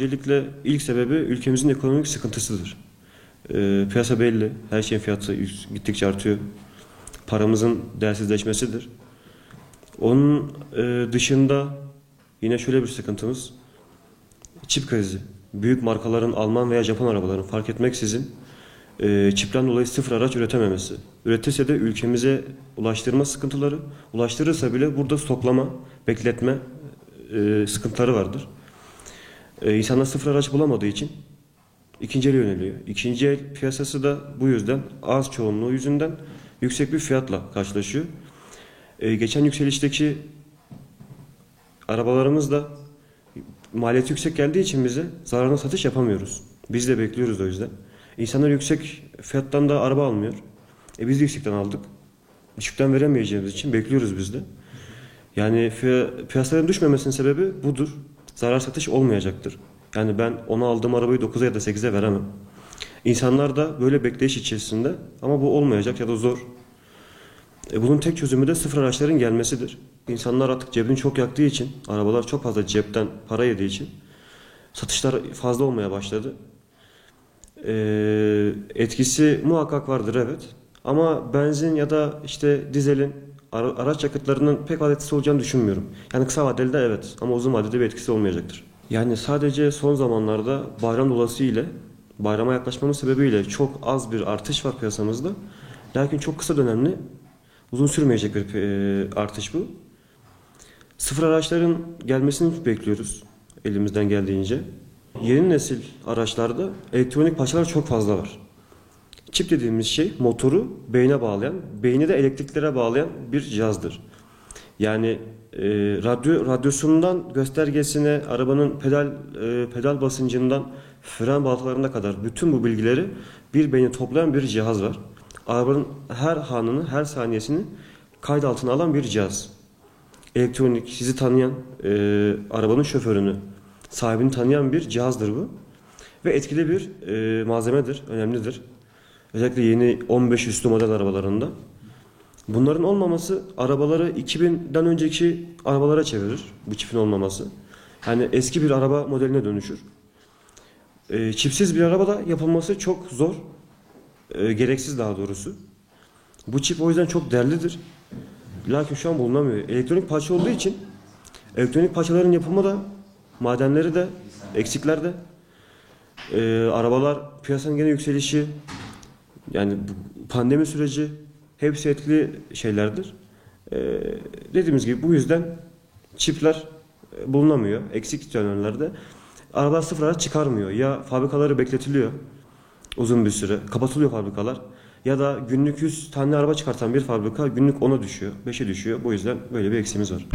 öncelikle ilk sebebi ülkemizin ekonomik sıkıntısıdır. Piyasa belli, her şeyin fiyatı gittikçe artıyor. Paramızın değersizleşmesidir. Onun dışında yine şöyle bir sıkıntımız, çip krizi. Büyük markaların Alman veya Japon arabaların fark etmeksizin çipten dolayı sıfır araç üretememesi. Üretirse de ülkemize ulaştırma sıkıntıları, ulaştırırsa bile burada stoklama, bekletme sıkıntıları vardır. İnsanlar sıfır araç bulamadığı için ikinci ele yöneliyor. İkinci el piyasası da bu yüzden, az çoğunluğu yüzünden yüksek bir fiyatla karşılaşıyor. Geçen yükselişteki arabalarımız da maliyeti yüksek geldiği için bize zararına satış yapamıyoruz. Biz de bekliyoruz o yüzden. İnsanlar yüksek fiyattan da araba almıyor. Biz de yüksekten aldık. Düşükten veremeyeceğimiz için bekliyoruz biz de. Yani piyasaların düşmemesinin sebebi budur. Zarar satış olmayacaktır. Yani ben ona aldığım arabayı 9'a ya da 8'e veremem. İnsanlar da böyle bekleyiş içerisinde, ama bu olmayacak ya da zor. Bunun tek çözümü de sıfır araçların gelmesidir. İnsanlar artık cebini çok yaktığı için, arabalar çok fazla cepten para yediği için satışlar fazla olmaya başladı. Etkisi muhakkak vardır, evet. Ama benzin ya da işte dizelin, araç yakıtlarının pek fazla etkisi olacağını düşünmüyorum. Yani kısa vadeli de evet, ama uzun vadede bir etkisi olmayacaktır. Yani sadece son zamanlarda bayram dolayısıyla, bayrama yaklaşmamız sebebiyle çok az bir artış var piyasamızda. Lakin çok kısa dönemli, uzun sürmeyecek bir artış bu. Sıfır araçların gelmesini bekliyoruz elimizden geldiğince. Yeni nesil araçlarda elektronik parçalar çok fazla var. Çip dediğimiz şey motoru beyne bağlayan, beyni de elektriklere bağlayan bir cihazdır. Yani radyosundan göstergesine, arabanın pedal basıncından fren balatalarına kadar bütün bu bilgileri bir beyne toplayan bir cihaz var. Arabanın her anını, her saniyesini kayıt altına alan bir cihaz. Elektronik, sizi tanıyan, arabanın şoförünü, sahibini tanıyan bir cihazdır bu. Ve etkili bir malzemedir, önemlidir. Özellikle yeni 15 üstü model arabalarında. Bunların olmaması arabaları 2000'den önceki arabalara çevirir, bu çipin olmaması. Yani eski bir araba modeline dönüşür. Çipsiz bir araba da yapılması çok zor, gereksiz daha doğrusu. Bu çip o yüzden çok değerlidir. Lakin şu an bulunamıyor. Elektronik parça olduğu için elektronik parçaların yapımı da, madenleri de, eksikler de, arabalar piyasanın gene yükselişi, yani pandemi süreci, hepsi etkili şeylerdir. Dediğimiz gibi bu yüzden çipler bulunamıyor. Eksik dönemlerde arabalar sıfır araç çıkarmıyor. Ya fabrikaları bekletiliyor uzun bir süre, kapatılıyor fabrikalar. Ya da günlük 100 tane araba çıkartan bir fabrika günlük 10'a düşüyor, 5'e düşüyor. Bu yüzden böyle bir eksiğimiz var.